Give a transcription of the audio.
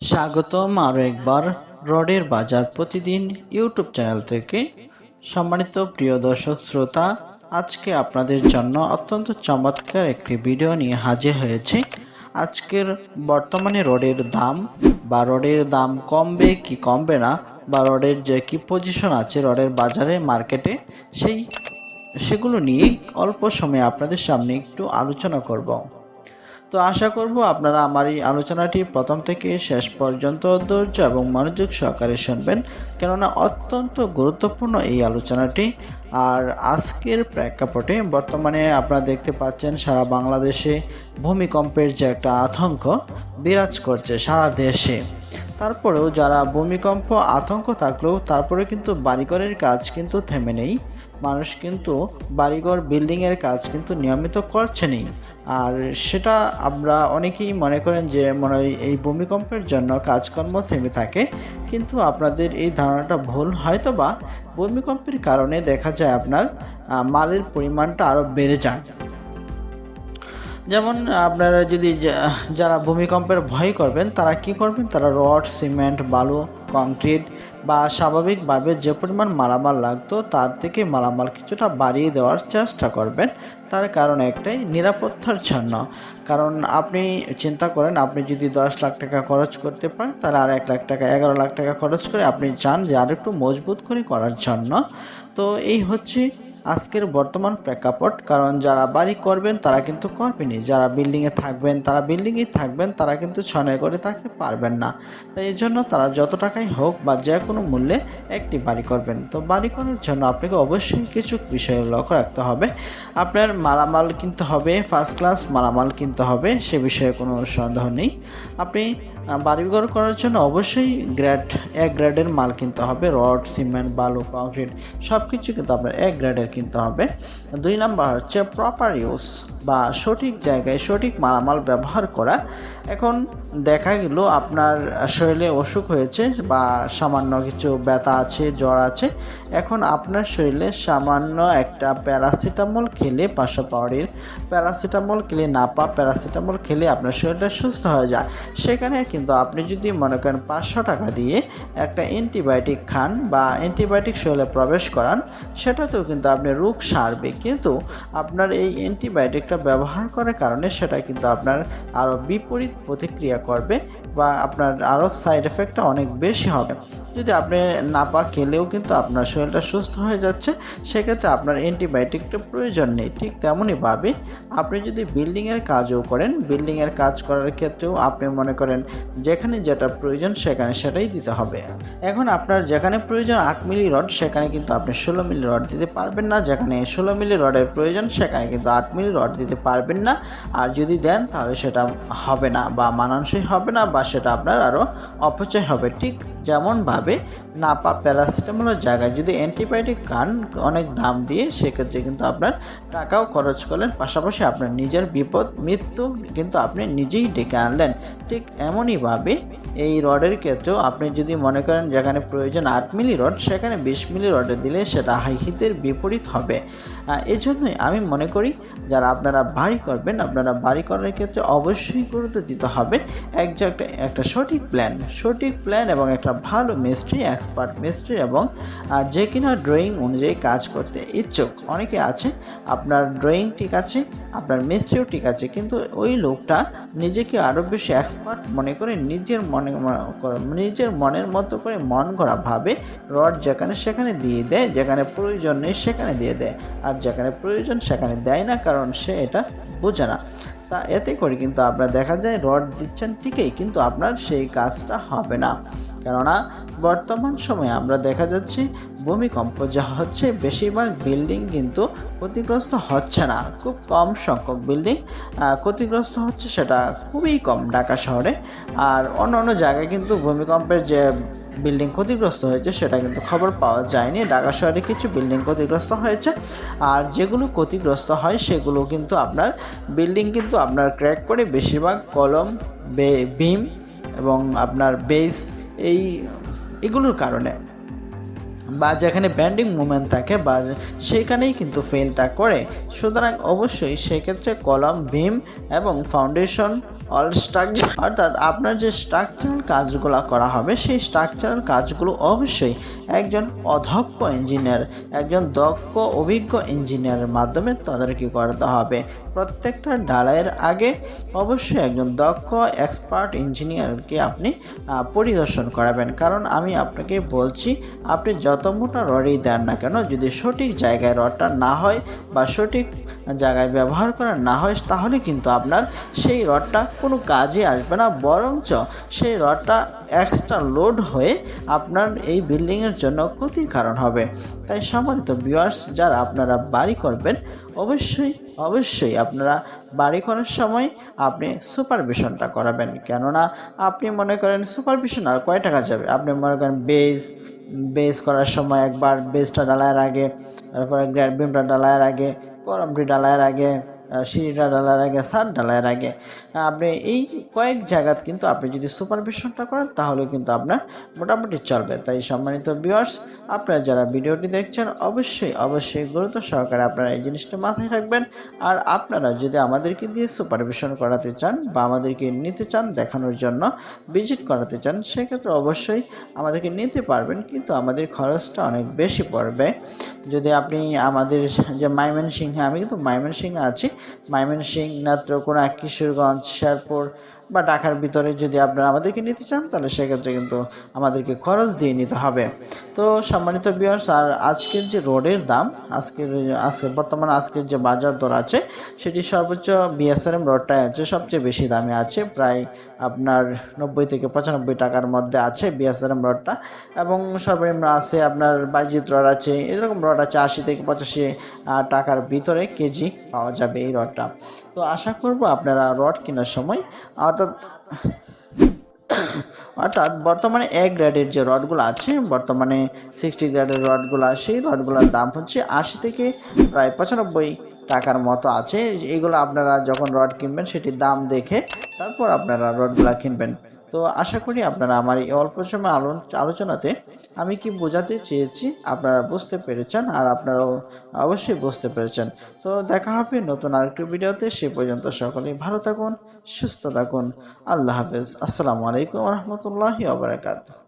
স্বাগতম আরও একবার রডের বাজার প্রতিদিন ইউটিউব চ্যানেল থেকে। সম্মানিত প্রিয় দর্শক শ্রোতা, আজকে আপনাদের জন্য অত্যন্ত চমৎকার একটি ভিডিও নিয়ে হাজির হয়েছি। আজকের বর্তমানে রডের দাম কমবে কি কমবে না, বা রডের যে কি পজিশন আছে রডের বাজারে মার্কেটে, সেগুলো নিয়ে অল্প সময়ে আপনাদের সামনে একটু আলোচনা করব। তো আশা করব আপনারা আমার এই আলোচনাটি প্রথম থেকে শেষ পর্যন্ত ধৈর্য এবং মনোযোগ সহকারে শুনবেন, কেননা অত্যন্ত গুরুত্বপূর্ণ এই আলোচনাটি। আর আজকের প্রেক্ষাপটে বর্তমানে আপনারা দেখতে পাচ্ছেন সারা বাংলাদেশে ভূমিকম্পের যে একটা আতঙ্ক বিরাজ করছে সারা দেশে। তারপরেও যারা ভূমিকম্প আতঙ্ক থাকলেও তারপরে কিন্তু বাড়িঘরের কাজ কিন্তু থেমে নেই। মানুষ কিন্তু বাড়িঘর বিল্ডিংয়ের কাজ কিন্তু নিয়মিত করছেনই। আর সেটা আমরা অনেকেই মনে করেন যে মনে হয় এই ভূমিকম্পের জন্য কাজকর্ম থেমে থাকে, কিন্তু আপনাদের এই ধারণাটা ভুল। হয়তো বা ভূমিকম্পের কারণে দেখা যায় আপনার মালের পরিমাণটা আরও বেড়ে যায়। যেমন আপনারা যদি যারা ভূমিকম্পের ভয় করবেন তারা কি করবেন, তারা রড, সিমেন্ট, বালু, কংক্রিট বা স্বাভাবিকভাবে যে পরিমাণ মালামাল লাগতো তার থেকে মালামাল কিছুটা বাড়িয়ে দেওয়ার চেষ্টা করবেন। তার কারণ একটাই, নিরাপত্তার জন্য। কারণ আপনি চিন্তা করেন, আপনি যদি 10 লাখ টাকা খরচ করতে পারেন তাহলে আর 1 লাখ টাকা 11 লাখ টাকা খরচ করে আপনি চান যে আর একটু মজবুত করে করার জন্য। তো এই হচ্ছে আজকের বর্তমান প্রেক্ষাপট। কারণ যারা বাড়ি করবেন তারা কিন্তু করবেনই, যারা বিল্ডিংয়ে থাকবেন তারা বিল্ডিংয়েই থাকবেন, তারা কিন্তু ছনের করে থাকতে পারবেন না। তাই এই জন্য তারা যত টাকাই হোক বা যে কোনো মূল্যে একটি বাড়ি করবেন। তো বাড়ি করার জন্য আপনাকে অবশ্যই কিছু বিষয়ে লক্ষ্য রাখতে হবে। আপনার মালামাল কিনতে হবে, ফার্স্ট ক্লাস মালামাল কিনতে হবে, সে বিষয়ে কোনো সন্দেহ নেই। আপনি বাড়িঘর করার জন্য অবশ্যই এক গ্রেডের মাল কিনতে হবে। রড, সিমেন্ট, বালু, কংক্রিট সব কিছু কিন্তু আপনার এক গ্রেডের কিনতে হবে। 2 নাম্বার হচ্ছে প্রপার ইউজ বা সঠিক জায়গায় সঠিক মালামাল ব্যবহার করা। এখন দেখা গেল আপনার শরীরে অসুখ হয়েছে বা সামান্য কিছু ব্যথা আছে, জ্বর আছে, এখন আপনার শরীরে সামান্য একটা প্যারাসিটামল খেলে, 500 পাউরির প্যারাসিটামল খেলে, নাপা প্যারাসিটামল খেলে আপনার শরীরটা সুস্থ হয়ে যায়। সেখানে কিন্তু আপনি যদি মনে করেন 500 টাকা দিয়ে একটা অ্যান্টিবায়োটিক খান বা অ্যান্টিবায়োটিক শরীরে প্রবেশ করান, সেটাতেও কিন্তু আপনি রোগ সারবে, কিন্তু আপনার এই অ্যান্টিবায়োটিকটা ব্যবহার করার কারণে সেটা কিন্তু আপনার আরও বিপরীত প্রতিক্রিয়া করবে বা আপনার আরও সাইড এফেক্টটা অনেক বেশি হবে। যদি আপনি নাপা খেলেও কিন্তু আপনার শরীরটা সুস্থ হয়ে যাচ্ছে, সেক্ষেত্রে আপনার অ্যান্টিবায়োটিকটা প্রয়োজন নেই। ঠিক তেমনইভাবে আপনি যদি বিল্ডিংয়ের কাজও করেন, বিল্ডিংয়ের কাজ করার ক্ষেত্রেও আপনি মনে করেন যেখানে যেটা প্রয়োজন সেখানে সেটাই দিতে হবে। এখন আপনার যেখানে প্রয়োজন 8 মিলি রড, সেখানে কিন্তু আপনি 16 মিলি রড দিতে পারবেন না। যেখানে 16 মিলি রডের প্রয়োজন সেখানে কিন্তু 8 মিলি রড দিতে পারবেন না। আর যদি দেন তাহলে সেটা হবে না বা মানানসই হবে না, বা সেটা আপনার আরও অপচয় হবে। ঠিক যেমনভাবে নাপা প্যারাসিটামলের জায়গায় যদি অ্যান্টিবায়োটিক খান অনেক দাম দিয়ে, সেক্ষেত্রে কিন্তু আপনার টাকাও খরচ করলেন, পাশাপাশি আপনার নিজের মৃত্যু কিন্তু আপনি নিজেই ডেকে আনলেন। ঠিক এমনইভাবে এই রডের ক্ষেত্রেও আপনি যদি মনে করেন যেখানে প্রয়োজন 8 মিলি রড, সেখানে 20 মিলি রডে দিলে সেটা হিতের বিপরীত হবে। এই জন্যই আমি মনে করি যারা আপনারা বাড়ি করবেন, আপনারা বাড়ি করার ক্ষেত্রে অবশ্যই গুরুত্ব দিতে হবে একটা সঠিক প্ল্যান এবং একটা ভালো মিস্ত্রি, এক্সপার্ট মিস্ত্রি, এবং যে কিনা ড্রয়িং অনুযায়ী কাজ করতে ইচ্ছুক। অনেকে আছে আপনার ড্রয়িং ঠিক আছে, আপনার মিস্ত্রিও ঠিক আছে, কিন্তু ওই লোকটা নিজেকে আরও বেশি এক্সপার্ট মনে করে নিজের মনের মতো করে মন গড়া ভাবে রড যেখানে সেখানে দিয়ে দেয়, যেখানে প্রয়োজন নেই সেখানে দিয়ে দেয়, আর যেখানে প্রয়োজন সেখানে দেয় না, কারণ সে এটা বোঝে না। তা এতে করে কিন্তু আপনার দেখা যায় রড দিচ্ছেন ঠিকই, কিন্তু আপনার সেই কাজটা হবে না। কেননা বর্তমান সময়ে আমরা দেখা যাচ্ছে ভূমিকম্প যা হচ্ছে, বেশিরভাগ বিল্ডিং কিন্তু ক্ষতিগ্রস্ত হচ্ছে না, খুব কম সংখ্যক বিল্ডিং ক্ষতিগ্রস্ত হচ্ছে, সেটা খুবই কম ঢাকা শহরে। আর অন্য জায়গায় কিন্তু ভূমিকম্পের যে বিল্ডিং ক্ষতিগ্রস্ত হয়েছে সেটা কিন্তু খবর পাওয়া যায়নি। ঢাকা শহরে কিছু বিল্ডিং ক্ষতিগ্রস্ত হয়েছে, আর যেগুলো ক্ষতিগ্রস্ত হয় সেগুলো কিন্তু আপনার বিল্ডিং কিন্তু আপনার ক্র্যাক করে, বেশিরভাগ কলম, বিম এবং আপনার বেস এগুলোর কারণে, বা যেখানে ব্যান্ডিং মুভমেন্ট থাকে বা সেখানেই কিন্তু ফেলটা করে। সুতরাং অবশ্যই সেক্ষেত্রে কলাম, বিম এবং ফাউন্ডেশন অল স্ট্রাকচার, অর্থাৎ আপনার যে স্ট্রাকচারাল কাজগুলো করা হবে সেই স্ট্রাকচারাল কাজগুলো অবশ্যই একজন অদক্ষ ইঞ্জিনিয়ার, একজন দক্ষ অভিজ্ঞ ইঞ্জিনিয়ারের মাধ্যমে তদারকি করতে হবে। প্রত্যেকটা ঢালাইয়ের আগে অবশ্যই একজন দক্ষ এক্সপার্ট ইঞ্জিনিয়ারকে আপনি পরিদর্শন করাবেন। কারণ আমি আপনাকে বলছি, আপনি যত মোটা রডই দেন না কেন, যদি সঠিক জায়গায় রডটা না হয় বা সঠিক জায়গায় ব্যবহার করা না হয়, তাহলে কিন্তু আপনার সেই রডটা কোনো কাজে আসবে না, বরঞ্চ সেই রডটা এক্সট্রা লোড হয়ে আপনার এই বিল্ডিংয়ের জন্য ক্ষতির কারণ হবে। তাই সম্মানিত ভিউয়ার্স, যারা আপনারা বাড়ি করবেন অবশ্যই আপনারা বাড়ি করার সময় আপনি সুপারভিশনটা করাবেন। কেননা আপনি মনে করেন সুপারভিশন আর কয় টাকা যাবে, আপনি মনে করেন বেজ করার সময় একবার বেজটা ঢালাইয়ের আগে, তারপরে গ্র্যাড বিমটা ঢালাইয়ের আগে, কলামটি ঢালাইয়ের আগে, সিঁড়িটা ঢালাইয়ের আগে, ছাদ ঢালাইয়ের আগে, আপনি এই কয়েক জায়গাত কিন্তু আপনি যদি সুপারভিশনটা করেন তাহলে কিন্তু আপনার মোটামুটি চলবে। তাই সম্মানিত ভিউয়ার্স, আপনারা যারা ভিডিওটি দেখছেন অবশ্যই গুরুত্ব সহকারে আপনারা এই জিনিসটা মাথায় রাখবেন। আর আপনারা যদি আমাদেরকে দিয়ে সুপারভিশন করাতে চান বা আমাদেরকে নিতে চান, দেখানোর জন্য ভিজিট করাতে চান, সেক্ষেত্রে অবশ্যই আমাদেরকে নিতে পারবেন, কিন্তু আমাদের খরচটা অনেক বেশি পড়বে। যদি আপনি আমাদের যে ময়মনসিংহে, আমি কিন্তু ময়মনসিংহে আছি, ময়মনসিংহ, নেত্রকোনা, কিশোরগঞ্জ, শেরপুর বা ঢাকার ভিতরে যদি আপনারা আমাদেরকে নিতে চান, তাহলে সেক্ষেত্রে কিন্তু আমাদেরকে খরচ দিয়ে নিতে হবে। তো সম্মানিত ভিউয়ার্স, আর আজকের যে রোডের দাম, আজকের যে বাজার দর আছে, সেটি সর্বোচ্চ বিএসআরএম রোডটাই আছে সবচেয়ে বেশি দামে আছে, প্রায় আপনার 90 থেকে 95 টাকার মধ্যে আছে বিএসআরএম রডটা। এবং সর্বনিম্ন আছে আপনার বাইজিৎ রড আছে, এরকম রড আছে 80 থেকে 85 টাকার ভিতরে কেজি পাওয়া যাবে এই রডটা। তো আশা করব আপনারা রড কেনার সময় অর্থাৎ বর্তমানে এ গ্রেডের যে রডগুলো আছে, বর্তমানে 60 গ্রেডের রডগুলো, সেই রডগুলোর দাম হচ্ছে 80 থেকে প্রায় 95 টাকার মতো আছে। এগুলো আপনারা যখন রড কিনবেন সেটির দাম দেখে তারপর আপনারা রডগুলো কিনবেন। তো আশা করি আপনারা আমার এই অল্প সময় আলোচনাতে আমি কি বোঝাতে চেয়েছি আপনারা বুঝতে পেরেছেন, আর আপনারাও অবশ্যই বুঝতে পেরেছেন। তো দেখা হবে নতুন আরেকটি ভিডিওতে। সে পর্যন্ত সকলেই ভালো থাকুন, সুস্থ থাকুন। আল্লাহ হাফেজ। আসসালামু আলাইকুম ওয়া রাহমাতুল্লাহি ওয়া বারাকাতুহু।